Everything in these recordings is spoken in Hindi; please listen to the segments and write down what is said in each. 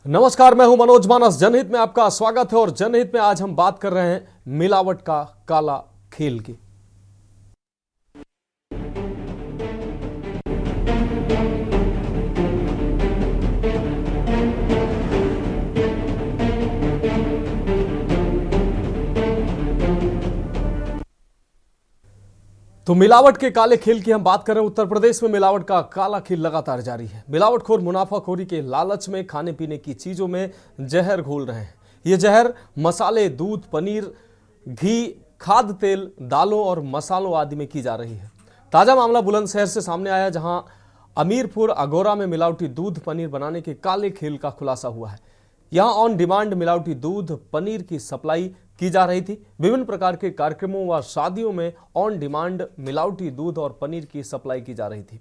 नमस्कार, मैं हूं मनोज मानस। जनहित में आपका स्वागत है और जनहित में आज हम बात कर रहे हैं मिलावट का काला खेल की। तो मिलावट के काले खेल की हम बात कर रहे हैं। उत्तर प्रदेश में मिलावट का काला खेल लगातार जारी है। मिलावटखोर मुनाफाखोरी के लालच में खाने पीने की चीजों में जहर घोल रहे हैं। ये जहर मसाले, दूध, पनीर, घी, खाद्य तेल, दालों और मसालों आदि में की जा रही है। ताजा मामला बुलंदशहर से सामने आया, जहां अमीरपुर अगोरा में मिलावटी दूध पनीर बनाने के काले खेल का खुलासा हुआ है। यहां ऑन डिमांड मिलावटी दूध पनीर की सप्लाई की जा रही थी। विभिन्न प्रकार के कार्यक्रमों व शादियों में ऑन डिमांड मिलावटी दूध और पनीर की सप्लाई की जा रही थी।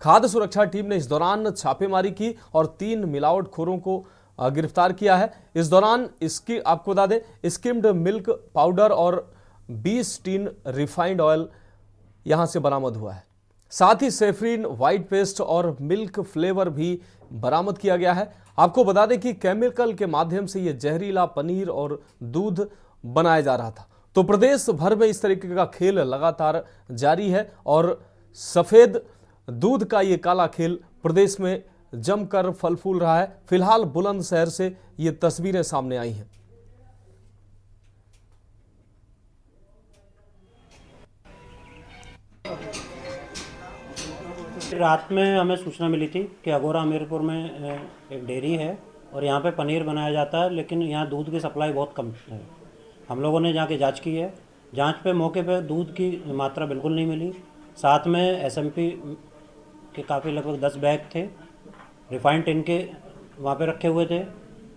खाद्य सुरक्षा टीम ने इस दौरान छापेमारी की और 3 मिलावटखोरों को गिरफ्तार किया है। इस दौरान इसकी आपको बता दें, स्किम्ड मिल्क पाउडर और 20 टीन रिफाइंड ऑयल यहां से बरामद हुआ है। साथ ही सेफ्रीन, व्हाइट पेस्ट और मिल्क फ्लेवर भी बरामद किया गया है। आपको बता दें कि केमिकल के माध्यम से यह जहरीला पनीर और दूध बनाया जा रहा था। तो प्रदेश भर में इस तरीके का खेल लगातार जारी है और सफेद दूध का ये काला खेल प्रदेश में जमकर फल फूल रहा है। फिलहाल बुलंदशहर से ये तस्वीरें सामने आई हैं। रात में हमें सूचना मिली थी कि अगोरा अमीरपुर में एक डेयरी है और यहाँ पे पनीर बनाया जाता है, लेकिन यहाँ दूध की सप्लाई बहुत कम है। हम लोगों ने जाके जांच की है। जांच पे मौके पे दूध की मात्रा बिल्कुल नहीं मिली। साथ में एसएमपी के काफ़ी लगभग 10 बैग थे, रिफाइंड टिन के वहाँ पे रखे हुए थे।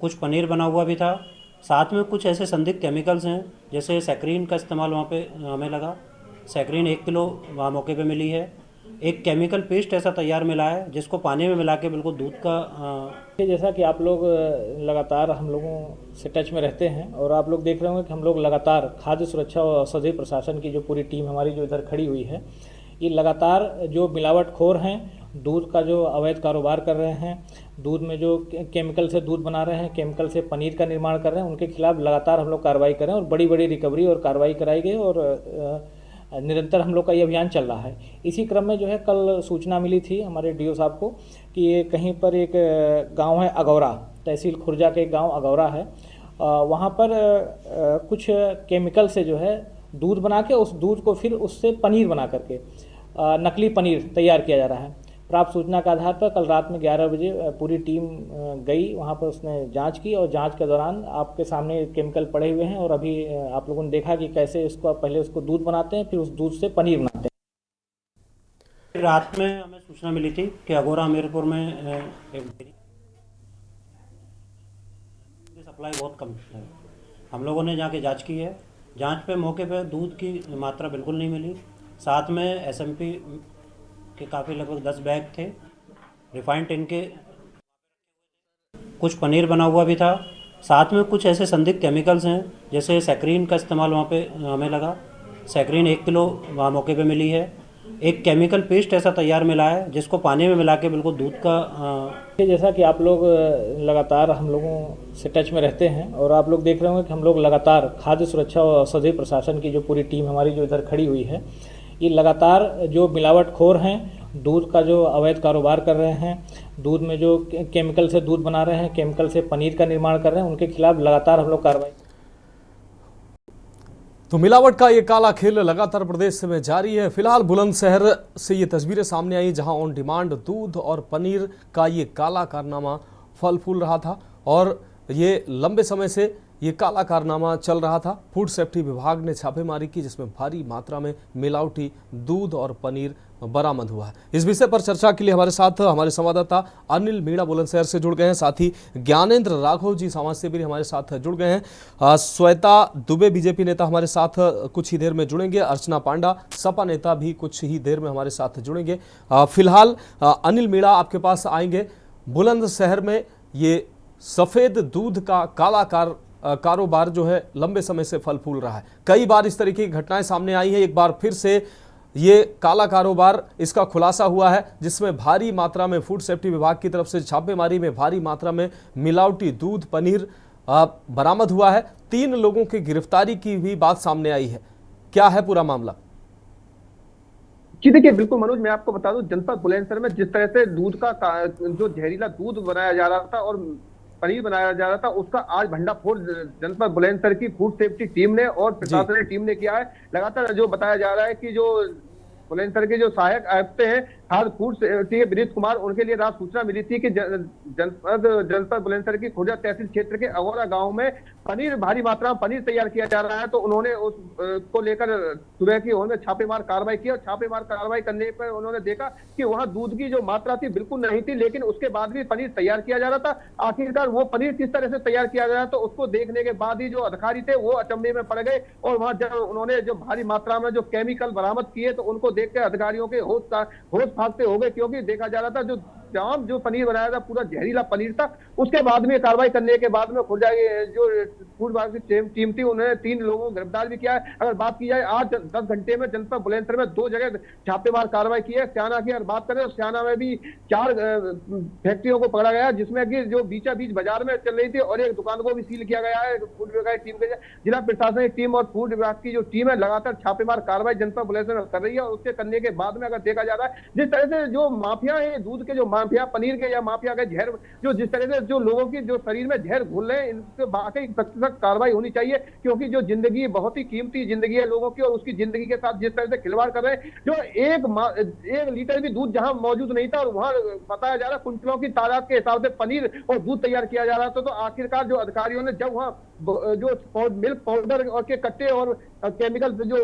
कुछ पनीर बना हुआ भी था। साथ में कुछ ऐसे संदिग्ध केमिकल्स हैं, जैसे सैक्रीन का इस्तेमाल वहाँ पे हमें लगा। सैक्रीन 1 किलो वहाँ मौके पे मिली है। एक केमिकल पेस्ट ऐसा तैयार मिला है जिसको पानी में मिला के बिल्कुल दूध का जैसा कि आप लोग लगातार हम लोगों से टच में रहते हैं और आप लोग देख रहे होंगे कि हम लोग लगातार खाद्य सुरक्षा और औषधि प्रशासन की जो पूरी टीम हमारी जो इधर खड़ी हुई है, ये लगातार जो मिलावटखोर हैं, दूध का जो अवैध कारोबार कर रहे हैं, दूध में जो केमिकल से दूध बना रहे हैं, केमिकल से पनीर का निर्माण कर रहे हैं, उनके खिलाफ लगातार हम लोग कार्रवाई कर रहे हैं और बड़ी बड़ी रिकवरी और कार्रवाई कराई गई और निरंतर हम लोग का ये अभियान चल रहा है। इसी क्रम में जो है कल सूचना मिली थी हमारे डीओ साहब को कि ये कहीं पर एक गांव है अगौरा, तहसील खुर्जा के एक गांव अगौरा है, वहाँ पर कुछ केमिकल से जो है दूध बना के उस दूध को फिर उससे पनीर बना करके नकली पनीर तैयार किया जा रहा है। प्राप्त सूचना के आधार पर कल रात में 11 बजे पूरी टीम गई वहाँ पर, उसने जांच की और जांच के दौरान आपके सामने केमिकल पड़े हुए हैं और अभी आप लोगों ने देखा कि कैसे इसको पहले उसको दूध बनाते हैं, फिर उस दूध से पनीर बनाते हैं। रात में हमें सूचना मिली थी कि अगोरा अमीरपुर में एक डेयरी की सप्लाई बहुत कम है। हम लोगों ने जाके जांच की है। जांच पे मौके पे दूध की मात्रा बिल्कुल नहीं मिली। साथ में एसएमपी के काफ़ी लगभग 10 बैग थे, रिफाइंड टिन के कुछ पनीर बना हुआ भी था। साथ में कुछ ऐसे संदिग्ध केमिकल्स हैं, जैसे सैक्रीन का इस्तेमाल वहाँ पे हमें लगा। सैक्रीन 1 किलो वहाँ मौके पे मिली है। एक केमिकल पेस्ट ऐसा तैयार मिला है जिसको पानी में मिला के बिल्कुल दूध का जैसा कि आप लोग लगातार हम लोगों से टच में रहते हैं और आप लोग देख रहे होंगे कि हम लोग लगातार खाद्य सुरक्षा और औषधि प्रशासन की जो पूरी टीम हमारी जो इधर खड़ी हुई है, ये लगातार जो मिलावटखोर हैं, दूध का जो अवैध कारोबार कर रहे हैं, दूध में जो केमिकल से दूध बना रहे हैं, केमिकल से पनीर का निर्माण कर रहे हैं, उनके खिलाफ लगातार हम लोग कार्रवाई। तो मिलावट का ये काला खेल लगातार प्रदेश में जारी है। फिलहाल बुलंदशहर से ये तस्वीरें सामने आई, जहां ऑन डिमांड दूध और पनीर का ये काला कारनामा फल फूल रहा था और ये लंबे समय से ये काला कारनामा चल रहा था। फूड सेफ्टी विभाग ने छापेमारी की, जिसमें भारी मात्रा में मिलावटी दूध और पनीर बरामद हुआ है। इस विषय पर चर्चा के लिए हमारे साथ हमारे संवाददाता अनिल मीणा बुलंदशहर से जुड़ गए हैं। साथ ही ज्ञानेंद्र राघव जी समाजसेवी हमारे साथ जुड़ गए हैं। श्वेता दुबे बीजेपी नेता हमारे साथ कुछ ही देर में जुड़ेंगे। अर्चना पांडा सपा नेता भी कुछ ही देर में हमारे साथ जुड़ेंगे। फिलहाल अनिल मीणा आपके पास आएंगे। बुलंदशहर में ये सफेद दूध का काला कारोबार जो है लंबे समय से फल फूल रहा है। कई बार इस तरीके की घटनाएं सामने आई है। एक बार फिर से ये काला कारोबार इसका खुलासा हुआ है, जिसमें भारी मात्रा में फूड सेफ्टी विभाग की तरफ से छापेमारी में भारी मात्रा में मिलावटी दूध पनीर बरामद हुआ है। 3 लोगों की गिरफ्तारी की भी बात सामने आई है। क्या है पूरा मामला? जी देखिए, बिल्कुल मनोज, मैं आपको बता दूं, जनपद बुलंदशहर में जिस तरह से दूध का जो जहरीला दूध बनाया जा रहा था और पनीर बनाया जा रहा था, उसका आज भंडाफोड़ जनपद बुलंदशहर की फूड सेफ्टी टीम ने और प्रशासनिक टीम ने किया है। लगातार जो बताया जा रहा है कि जो बुलंदशहर के जो सहायक आयुक्त हैं खाद्य फूड सेफ्टी विनीत कुमार, उनके लिए रात सूचना मिली थी कि जनपद बुलंदशहर की खुर्जा तहसील क्षेत्र के अगौरा गांव में पनीर भारी मात्रा में पनीर तैयार किया जा रहा है। तो उन्होंने उस को लेकर सुबह की ओर में छापेमार कार्रवाई की और छापेमार कार्रवाई करने पर उन्होंने देखा कि वहां दूध की जो मात्रा थी बिल्कुल नहीं थी, लेकिन उसके बाद भी पनीर तैयार किया जा रहा था। आखिरकार वो पनीर किस तरह से तैयार किया जा रहा है, तो उसको देखने के बाद ही जो अधिकारी थे वो अचंभे में पड़ गए और वहां जब उन्होंने जो भारी मात्रा में जो केमिकल बरामद किए तो उनको देखकर अधिकारियों के होश भागते हो गए, क्योंकि देखा जा रहा था जो पनीर बनाया था पूरा जहरीला पनीर था। उसके बाद में कार्रवाई करने के बाद में खुर्जा जो फूड विभाग की टीम थी, उन्होंने 3 लोगों को गिरफ्तार भी किया है। अगर बात की जाए आज 10 घंटे में जनपद बुलंदशहर में 2 जगह छापेमार कार्रवाई की है। स्याना की अगर बात करें तो स्याना में भी 4 फैक्ट्रियों को पकड़ा गया, जिसमें कि जो बीचा बीच बाजार में चल रही थी, और एक दुकान को भी सील किया गया है। फूड विभाग की टीम के जिला प्रशासनिक टीम और फूड विभाग की जो टीम है लगातार छापेमार कार्रवाई जनपद बुलंदशहर में कर रही है। और उसके करने के बाद में अगर देखा जा रहा है जिस तरह से जो माफिया है, दूध के जो माफिया, पनीर के या माफिया के जहर, जो जिस तरह से जो लोगों की जो शरीर में जहर घुल रहे हैं, इन पे वाकई सख्त कार्रवाई होनी चाहिए, क्योंकि जो जिंदगी बहुत ही कीमती जिंदगी है लोगों की, और उसकी जिंदगी के साथ जिस तरह से खिलवाड़ कर रहे हैं, जो एक लीटर भी दूध जहां मौजूद नहीं था और वहां बताया जा रहा कुंटलों की तादाद के हिसाब से पनीर और दूध तैयार किया जा रहा था। तो आखिरकार जो अधिकारियों ने जब वहां जो मिल्क पाउडर और के कट्टे और केमिकल जो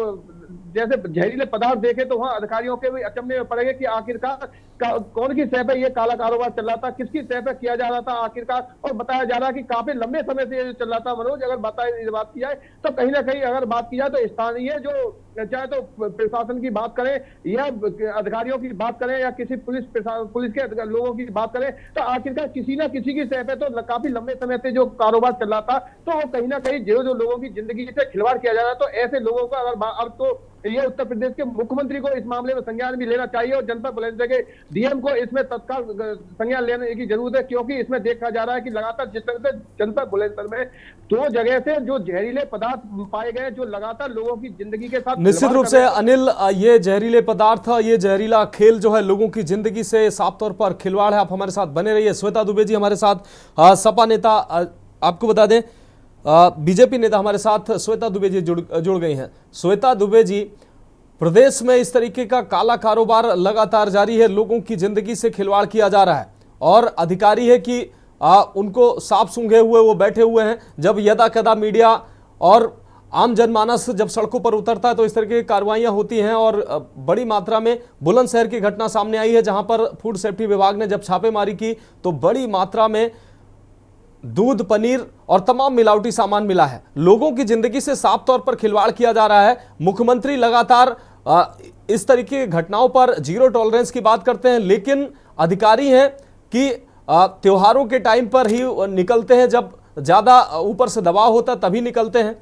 जैसे जहरीले पदार्थ देखे, तो वहां अधिकारियों के भी अचंभे में पड़ेंगे कि आखिरकार कौन की सह पे ये काला कारोबार चल रहा था, किसकी सह पे किया जा रहा था आखिरकार। और बताया जा रहा है कि काफी लंबे समय से ये चल रहा था। मनोज, अगर बात की जाए तो कहीं ना कहीं अगर बात की जाए तो स्थानीय जो चाहे तो प्रशासन की बात करें या अधिकारियों की बात करें या किसी पुलिस के लोगों की बात करें, तो आखिरकार किसी ना किसी की सह पे तो काफी लंबे समय से जो कारोबार चल रहा था, तो वो कहीं ना कहीं जो लोगों की जिंदगी से खिलवाड़ किया जा रहा है। तो ऐसे लोगों को अगर अब तो ये उत्तर प्रदेश के मुख्यमंत्री को इस मामले में संज्ञान भी लेना चाहिए और जनपद बुलंदशहर के डीएम को इसमें तत्काल संज्ञान लेने की जरूरत है, क्योंकि इसमें देखा जा रहा है कि लगातार जिस तरह से जनपद बुलंदशहर में 2 जगह से जो जहरीले पदार्थ पाए गए, जो लगातार लोगों की जिंदगी के साथ निश्चित रूप से अनिल, ये जहरीले पदार्थ, ये जहरीला खेल जो है लोगों की जिंदगी से साफ तौर पर खिलवाड़ है। आप हमारे साथ बने रहिए। श्वेता दुबे जी हमारे साथ, सपा नेता, आपको बता दें बीजेपी नेता हमारे साथ श्वेता दुबे जी जुड़ गई हैं। श्वेता दुबे जी, प्रदेश में इस तरीके का काला कारोबार लगातार जारी है, लोगों की जिंदगी से खिलवाड़ किया जा रहा है और अधिकारी है कि उनको सांप सूंघे हुए वो बैठे हुए हैं। जब यदा कदा मीडिया और आम जनमानस जब सड़कों पर उतरता है तो इस तरह की कार्रवाइयां होती हैं और बड़ी मात्रा में बुलंदशहर की घटना सामने आई है, जहां पर फूड सेफ्टी विभाग ने जब छापेमारी की तो बड़ी मात्रा में दूध, पनीर और तमाम मिलावटी सामान मिला है। लोगों की जिंदगी से साफ तौर पर खिलवाड़ किया जा रहा है। मुख्यमंत्री लगातार इस तरीके की घटनाओं पर जीरो टॉलरेंस की बात करते हैं, लेकिन अधिकारी हैं कि त्योहारों के टाइम पर ही निकलते हैं, जब ज्यादा ऊपर से दबाव होता तभी निकलते हैं।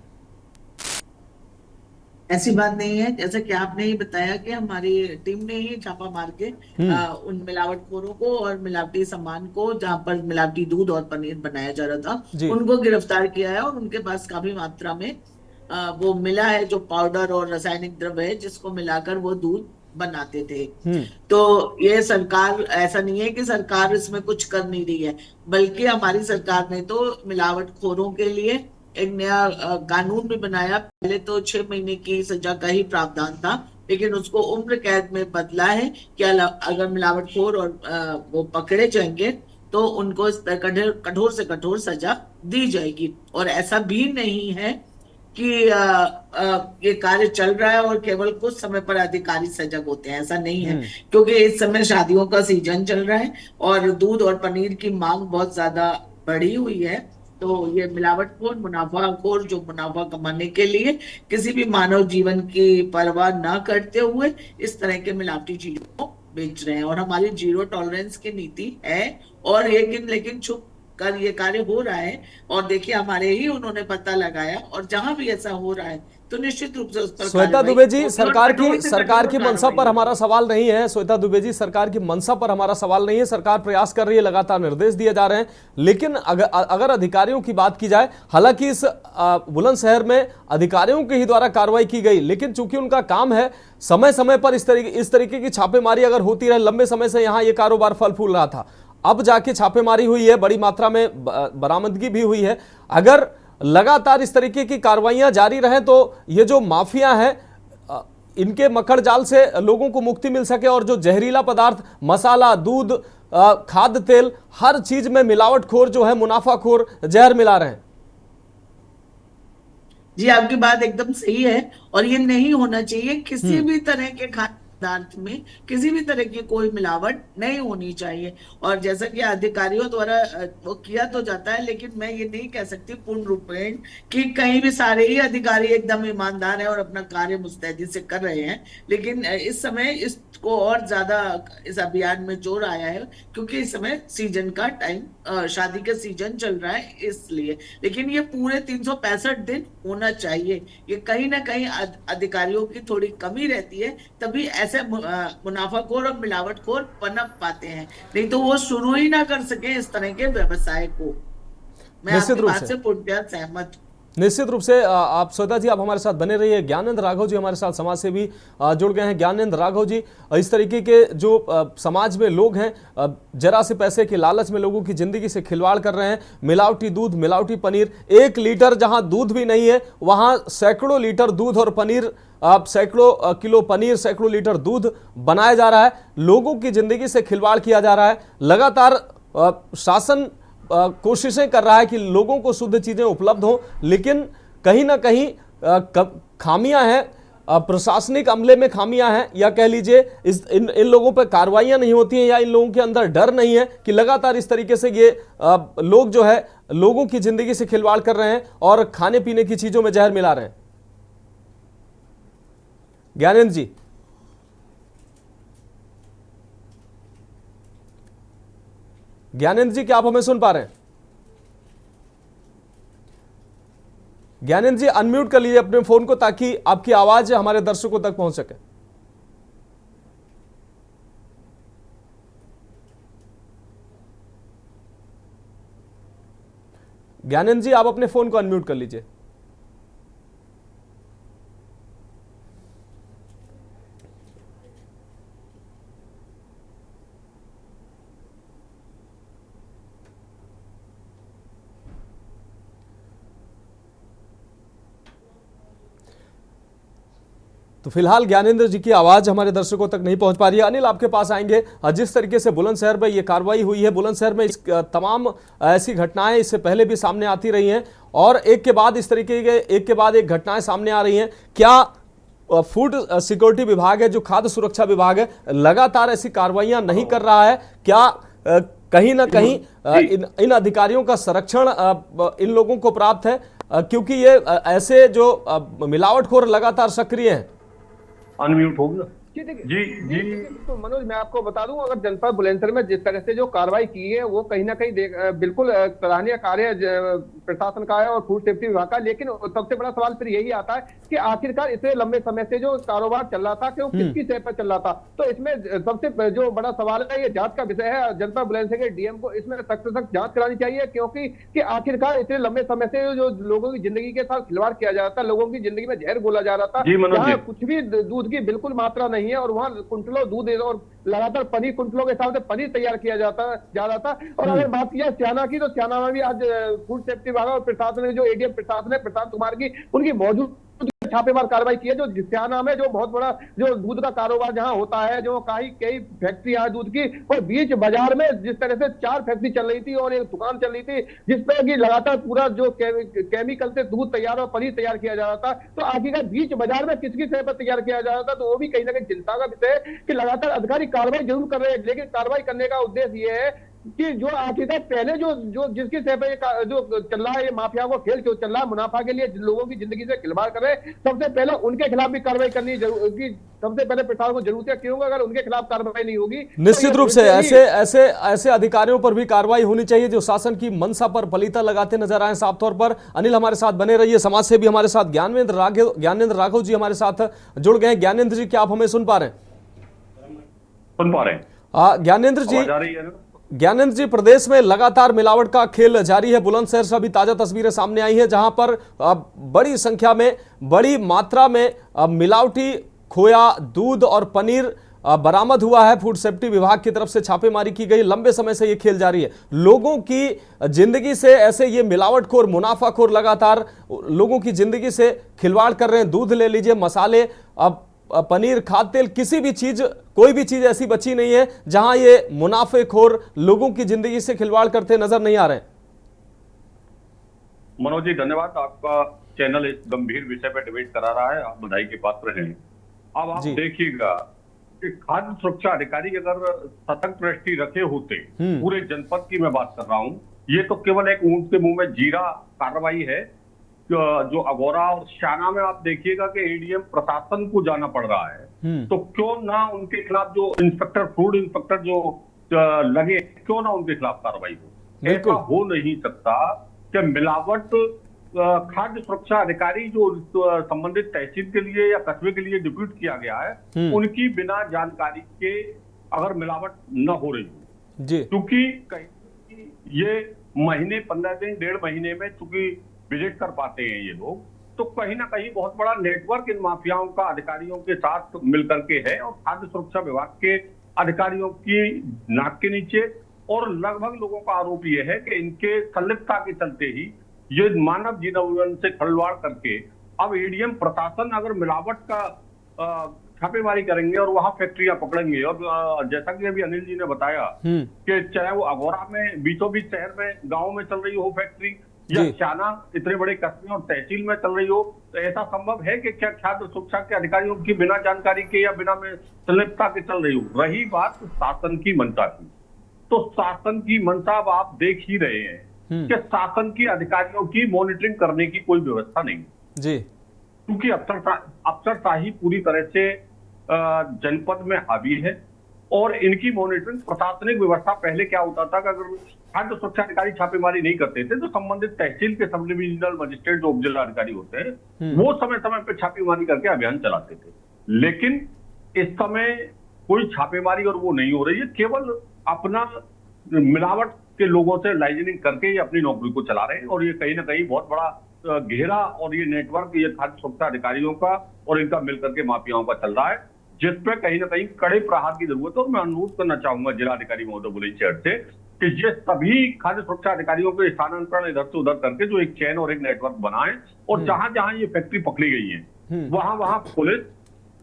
ऐसी बात नहीं है। जैसे कि आपने ही बताया कि हमारी टीम ने ही छापा मार के उन मिलावटखोरों को और मिलावटी सामान को, जहां पर मिलावटी दूध और पनीर बनाया जा रहा था, उनको गिरफ्तार किया है और उनके पास काफी मात्रा में वो मिला है जो पाउडर और रासायनिक द्रव्य है जिसको मिलाकर वो दूध बनाते थे। तो ये सरकार, ऐसा नहीं है कि सरकार इसमें कुछ कर नहीं रही है, बल्कि हमारी सरकार ने तो मिलावटखोरों के लिए एक नया कानून भी बनाया। पहले तो 6 महीने की सजा का ही प्रावधान था, लेकिन उसको उम्र कैद में बदला है कि अगर मिलावटखोर और वो पकड़े जाएंगे तो उनको इस पर कठोर से कठोर सजा दी जाएगी। और ऐसा भी नहीं है कि ये कार्य चल रहा है और केवल कुछ समय पर अधिकारी सजग होते हैं, ऐसा नहीं है, क्योंकि इस समय शादियों का सीजन चल रहा है और दूध और पनीर की मांग बहुत ज्यादा बढ़ी हुई है। तो ये मिलावटखोर, मुनाफाखोर जो मुनाफा कमाने के लिए किसी भी मानव जीवन की परवाह ना करते हुए इस तरह के मिलावटी चीजों को बेच रहे हैं। और हमारी जीरो टॉलरेंस की नीति है और लेकिन छुप ये कार्य हो रहा है, और देखिए हमारे ही उन्होंने पता लगाया, और जहां भी ऐसा हो रहा है तो निश्चित रूप से उस पर श्वेता कार्रवाई दुबे जी, होगी और सरकार कठोर की से सरकार कठोर की मंशा कार्रवाई पर हमारा होगी। सवाल नहीं है। श्वेता दुबे जी, सरकार की मंशा पर हमारा सवाल नहीं है। सरकार प्रयास कर रही है, लगातार निर्देश दिए जा रहे हैं, लेकिन अगर अधिकारियों की बात की जाए, हालांकि इस बुलंदशहर में अधिकारियों के ही द्वारा कार्रवाई की गई, लेकिन चूंकि उनका काम है समय समय पर इस तरीके की छापेमारी अगर होती रहे, लंबे समय से यहाँ ये कारोबार फल फूल रहा था, अब जाके छापेमारी हुई है, बड़ी मात्रा में बरामदगी भी हुई है। अगर लगातार इस तरीके की कार्रवाइयां जारी रहें तो ये जो माफिया है इनके मकड़ जाल से लोगों को मुक्ति मिल सके, और जो जहरीला पदार्थ, मसाला, दूध, खाद्य तेल, हर चीज में मिलावटखोर जो है, मुनाफाखोर जहर मिला रहे हैं। जी, आपकी बात एकदम सही है, और ये नहीं होना चाहिए। किसी भी तरह के खाद्य पदार्थ में किसी भी तरह की कोई मिलावट नहीं होनी चाहिए। और जैसा कि अधिकारियों द्वारा वो किया तो जाता है, लेकिन मैं ये नहीं कह सकती पूर्ण रूपेण कि कहीं भी सारे ही अधिकारी एकदम ईमानदार हैं और अपना कार्य मुस्तैदी से कर रहे हैं। लेकिन इस समय इसको और ज्यादा इस अभियान में जोर आया है, क्योंकि इस समय सीजन का टाइम, शादी का सीजन चल रहा है इसलिए। लेकिन ये पूरे 365 दिन होना चाहिए। ये कहीं ना कहीं अधिकारियों की थोड़ी कमी रहती है, तभी ऐसे मुनाफाखोर और मिलावटखोर पनप पाते हैं, नहीं तो वो शुरू ही ना कर सके इस तरह के व्यवसाय को। मैं आपकी बात से पूर्णतः सहमत हूं। निश्चित रूप से आप श्वेता जी, आप हमारे साथ बने रहिए। ज्ञानेंद्र राघव जी हमारे साथ समाज से भी जुड़ गए हैं। ज्ञानेंद्र राघव जी, इस तरीके के जो समाज में लोग हैं, जरा से पैसे के लालच में लोगों की जिंदगी से खिलवाड़ कर रहे हैं, मिलावटी दूध, मिलावटी पनीर, 1 लीटर जहां दूध भी नहीं है वहां सैकड़ों लीटर दूध और पनीर, सैकड़ों किलो पनीर, सैकड़ों लीटर दूध बनाया जा रहा है, लोगों की जिंदगी से खिलवाड़ किया जा रहा है। लगातार शासन कोशिशें कर रहा है कि लोगों को शुद्ध चीजें उपलब्ध हो, लेकिन कहीं ना कहीं खामियां हैं, प्रशासनिक अमले में खामियां हैं, या कह लीजिए इन लोगों पर कार्रवाइयां नहीं होती हैं, या इन लोगों के अंदर डर नहीं है कि लगातार इस तरीके से ये लोग जो है लोगों की जिंदगी से खिलवाड़ कर रहे हैं और खाने पीने की चीजों में जहर मिला रहे हैं। ज्ञानेंद्र जी, ज्ञानेंद्र जी, क्या आप हमें सुन पा रहे हैं? ज्ञानेंद्र जी, अनम्यूट कर लीजिए अपने फोन को ताकि आपकी आवाज हमारे दर्शकों तक पहुंच सके। ज्ञानेंद्र जी, आप अपने फोन को अनम्यूट कर लीजिए। तो फिलहाल ज्ञानेंद्र जी की आवाज हमारे दर्शकों तक नहीं पहुंच पा रही है। अनिल, आपके पास आएंगे। जिस तरीके से बुलंदशहर में ये कार्रवाई हुई है, बुलंदशहर में तमाम ऐसी घटनाएं इससे पहले भी सामने आती रही हैं, और एक के बाद इस तरीके के एक के बाद एक घटनाएं सामने आ रही हैं। क्या फूड सिक्योरिटी विभाग है, जो खाद्य सुरक्षा विभाग है, लगातार ऐसी कार्रवाइयां नहीं कर रहा है? क्या कहीं ना कहीं इन अधिकारियोयों का संरक्षण इन लोगों को प्राप्त है, क्योंकि ये ऐसे जो मिलावटखोर लगातार सक्रिय हैं? अनम्यूट होगा जी देखिए, जी तो मनोज, मैं आपको बता दूं, अगर जनपद बुलंदशहर में जिस तरह से जो कार्रवाई की है वो कहीं ना कहीं बिल्कुल सराहनीय कार्य प्रशासन का है और फूड सेफ्टी विभाग का। लेकिन सबसे बड़ा सवाल फिर यही आता है कि आखिरकार इतने लंबे समय से जो कारोबार चल रहा था, कि वो किसकी शय पर चल रहा था। तो इसमें सबसे जो बड़ा सवाल है, ये जांच का विषय है। जनपद बुलंदशहर के डीएम को इसमें सख्त से सख्त जांच करानी चाहिए, क्योंकि आखिरकार इतने लंबे समय से जो लोगों की जिंदगी के साथ खिलवाड़ किया जा रहा था, लोगों की जिंदगी में जहर घोला जा रहा था, जहाँ कुछ भी दूध की बिल्कुल मात्रा नहीं है, और वहाँ कुंटलों दूध और लगातार पनीर, कुंटलों के हिसाब से पनीर तैयार किया जा रहा था। और अगर बात की जाए स्याना की, तो स्याना में भी आज फूड सेफ्टी विभाग और प्रशासन ने, जो एडीएम प्रशासन है प्रशांत कुमार की, उनकी मौजूद छापेमार कार्रवाई की है। जो स्याना में जो बहुत बड़ा जो दूध का कारोबार जहां होता है, जो कई फैक्ट्रियां हैं दूध की, और बीच बाजार में जिस तरह से 4 फैक्ट्री चल रही थी और एक दुकान चल रही थी, जिसपे कि लगातार पूरा जो केमिकल से दूध तैयार और पनीर तैयार किया जा रहा था, तो आखिरकार बीच बाजार में किसकी शय पर तैयार किया जा रहा था, तो वो भी कहीं ना कहीं चिंता का विषय है कि लगातार अधिकारी कार्रवाई जरूर कर रहे हैं, लेकिन कार्रवाई करने का उद्देश्य ये है कि जो आखिरकार पहले जो जो जिसकी सह पे जो चल रहा है ये माफिया को खेल जो चल रहा है, मुनाफा के लिए जिन लोगों की जिंदगी से खिलवाड़ कर रहे हैं, सबसे पहले उनके खिलाफ भी कार्रवाई करनी जरूरी, सबसे पहले प्रशासन को जरूरत है। क्यों? अगर उनके खिलाफ कार्रवाई नहीं होगी तो निश्चित ये रूप से भविष्य में ऐसे ऐसे अधिकारियों पर भी कार्रवाई होनी चाहिए जो शासन की मंशा पर पलीता लगाते नजर आए साफ तौर पर। अनिल हमारे साथ बने रहिए, समाज से भी हमारे साथ ज्ञानेंद्र राघव जी हमारे साथ जुड़ गए हैं। ज्ञानेंद्र जी, क्या आप हमें सुन पा रहे हैं? सुन पा रहे हैं? ज्ञानेंद्र जी, आवाज आ रही है ना? ज्ञानेंद्र जी, प्रदेश में लगातार मिलावट का खेल जारी है। बुलंदशहर से अभी ताजा तस्वीरें सामने आई हैं जहां पर बड़ी संख्या में, बड़ी मात्रा में मिलावटी खोया, दूध और पनीर बरामद हुआ है। फूड सेफ्टी विभाग की तरफ से छापेमारी की गई। लंबे समय से यह खेल जारी है। लोगों की जिंदगी से ऐसे ये मिलावटखोर, मुनाफाखोर लगातार लोगों की जिंदगी से खिलवाड़ कर रहे हैं। दूध ले लीजिए, मसाले, अब पनीर, खाद्य तेल, किसी भी चीज, कोई भी चीज ऐसी बची नहीं है जहां ये मुनाफेखोर लोगों की जिंदगी से खिलवाड़ करते नजर नहीं आ रहे हैं। मनोज जी, धन्यवाद। आपका चैनल इस गंभीर विषय पर डिबेट करा रहा है, आप बधाई के पात्र हैं। अब आप देखिएगा कि खाद्य सुरक्षा अधिकारी अगर सतर्क दृष्टि रखे होते, पूरे जनपद की मैं बात कर रहा हूं, ये तो केवल एक ऊंट के मुंह में जीरा कार्रवाई है। जो अगोरा और शाना में आप देखिएगा कि एडीएम प्रशासन को जाना पड़ रहा है, तो क्यों ना उनके खिलाफ जो इंस्पेक्टर, फूड इंस्पेक्टर जो लगे, क्यों ना उनके खिलाफ कार्रवाई हो। ऐसा हो नहीं सकता कि मिलावट खाद्य सुरक्षा अधिकारी जो संबंधित तहसील के लिए या कस्बे के लिए डिप्यूट किया गया है, उनकी बिना जानकारी के अगर मिलावट न हो रही हो जी, क्योंकि ये महीने, 15 दिन, 1.5 महीने में चूंकि विजिट कर पाते हैं ये लोग, तो कहीं ना कहीं बहुत बड़ा नेटवर्क इन माफियाओं का अधिकारियों के साथ मिलकर के है और खाद्य सुरक्षा विभाग के अधिकारियों की नाक के नीचे। और लगभग लोगों का आरोप यह है कि इनके संलिप्तता के चलते ही ये मानव जीवन से खिलवाड़ करके अब एडीएम प्रशासन अगर मिलावट का छापेमारी करेंगे और वहां फैक्ट्रियां पकड़ेंगे, और जैसा कि अभी अनिल जी ने बताया कि चाहे वो अगोरा में बीचों बीच शहर में, गाँव में चल रही हो फैक्ट्री, या शाना इतने बड़े कस्बे और तहसील में चल रही हो, तो ऐसा संभव है कि क्या खाद्य सुरक्षा के अधिकारियों की बिना जानकारी के या बिना में संलिप्तता के चल रही हो। रही बात शासन की मंशा की, तो शासन की मंशा अब आप देख ही रहे हैं कि शासन की अधिकारियों की मॉनिटरिंग करने की कोई व्यवस्था नहीं जी, क्योंकि अफसरशाही पूरी तरह से जनपद में हावी है और इनकी मॉनिटरिंग, प्रशासनिक व्यवस्था पहले क्या होता था कि अगर खाद्य सुरक्षा अधिकारी छापेमारी नहीं करते थे तो संबंधित तहसील के सब डिविजनल मजिस्ट्रेट जो उप जिला अधिकारी होते हैं वो समय समय पर छापेमारी करके अभियान चलाते थे। लेकिन इस समय कोई छापेमारी और वो नहीं हो रही है, केवल अपना मिलावट के लोगों से लाइजनिंग करके ये अपनी नौकरी को चला रहे हैं। और ये कहीं ना कहीं बहुत बड़ा घेरा और ये नेटवर्क ये खाद्य सुरक्षा अधिकारियों का और इनका मिलकर के माफियाओं का चल रहा है, जिस पे कहीं ना कहीं कड़े प्रहार की जरूरत है। और मैं अनुरोध करना चाहूंगा जिलाधिकारी महोदय बुलंदशहर से कि ये सभी खाद्य सुरक्षा अधिकारियों के स्थानांतरण इधर से उधर करके जो एक चैन और एक नेटवर्क बनाए और जहां जहां ये फैक्ट्री पकड़ी गई है वहां वहां पुलिस,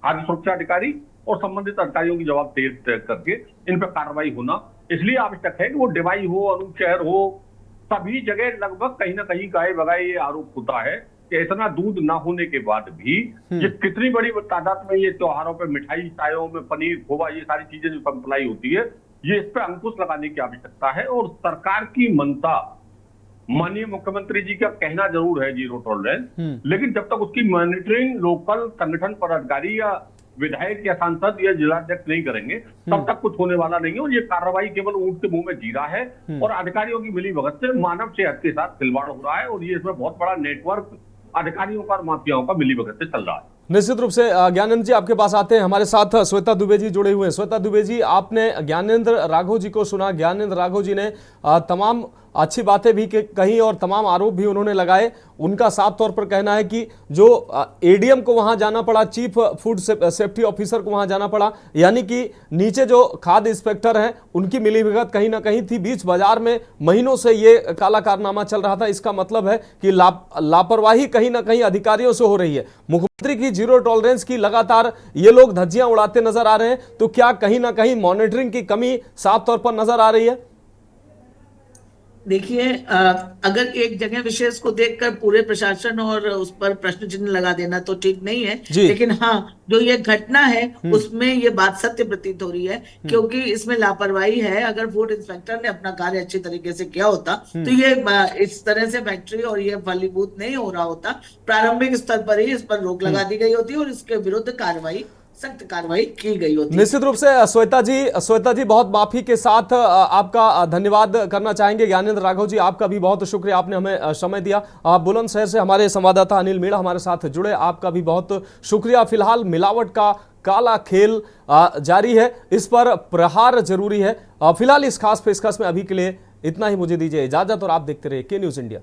खाद्य सुरक्षा अधिकारी और संबंधित अधिकारियों की जवाब तेज करके इन पर कार्रवाई होना इसलिए आवश्यक है कि वो डिवाई हो, अनूप शहर हो, सभी जगह लगभग कहीं ना कहीं गाये बगाए ये आरोप होता है कि इतना दूध ना होने के बाद भी ये कितनी बड़ी तादाद में ये त्योहारों पे मिठाई, चायों में पनीर, खोवा, ये सारी चीजें जो सप्लाई होती है, ये इस पे अंकुश लगाने की आवश्यकता है। और सरकार की मंशा, माननीय मुख्यमंत्री जी का कहना जरूर है जीरो टॉलरेंस, लेकिन जब तक उसकी मॉनिटरिंग लोकल संगठन पदाधिकारी या विधायक या सांसद या जिलाध्यक्ष नहीं करेंगे तब तक कुछ होने वाला नहीं है। और ये कार्रवाई केवल ऊंट के मुंह में जीरा है और अधिकारियों की मिलीभगत से मानव सेहत के साथ खिलवाड़ हो रहा है और ये इसमें बहुत बड़ा नेटवर्क अधिकारियों का और माफियाओं का मिलीभगत से चल रहा है। निश्चित रूप से ज्ञानेंद्र जी आपके पास आते हैं। हमारे साथ श्वेता दुबे जी जुड़े हुए हैं। श्वेता दुबे जी, आपने ज्ञानेंद्र राघव जी को सुना। ज्ञानेंद्र राघव जी ने तमाम अच्छी बातें भी कही और तमाम आरोप भी उन्होंने लगाए। उनका साफ तौर पर कहना है कि जो एडीएम को वहां जाना पड़ा, चीफ फूड सेफ्टी ऑफिसर को वहां जाना पड़ा, यानी कि नीचे जो खाद्य इंस्पेक्टर हैं उनकी मिलीभगत कहीं ना कहीं थी। बीच बाजार में महीनों से ये काला कारनामा चल रहा था। इसका मतलब है कि लापरवाही कहीं ना कहीं अधिकारियों से हो रही है। मुख्यमंत्री की जीरो टॉलरेंस की लगातार ये लोग धज्जियां उड़ाते नजर आ रहे हैं, तो क्या कहीं ना कहीं मॉनिटरिंग की कमी साफ तौर पर नजर आ रही है? देखिए, अगर एक जगह विशेष को देखकर पूरे प्रशासन और उस पर प्रश्न चिन्ह लगा देना तो ठीक नहीं है, लेकिन हाँ, जो ये घटना है उसमें ये बात सत्य प्रतीत हो रही है, क्योंकि इसमें लापरवाही है। अगर फूड इंस्पेक्टर ने अपना कार्य अच्छी तरीके से किया होता तो ये इस तरह से फैक्ट्री और ये फलीभूत नहीं हो रहा होता। प्रारंभिक स्तर पर ही इस पर रोक लगा दी गई होती और इसके विरुद्ध सख्त कार्रवाई की गई होती। निश्चित रूप से श्वेता जी बहुत माफी के साथ आपका धन्यवाद करना चाहेंगे। ज्ञानेंद्र राघव जी, आपका भी बहुत शुक्रिया, आपने हमें समय दिया। बुलंदशहर से हमारे संवाददाता अनिल मीणा हमारे साथ जुड़े, आपका भी बहुत शुक्रिया। फिलहाल मिलावट का काला खेल जारी है, इस पर प्रहार जरूरी है। फिलहाल इस खास पेशकश में अभी के लिए इतना ही। मुझे दीजिए इजाजत और आप देखते रहिए के न्यूज़ इंडिया।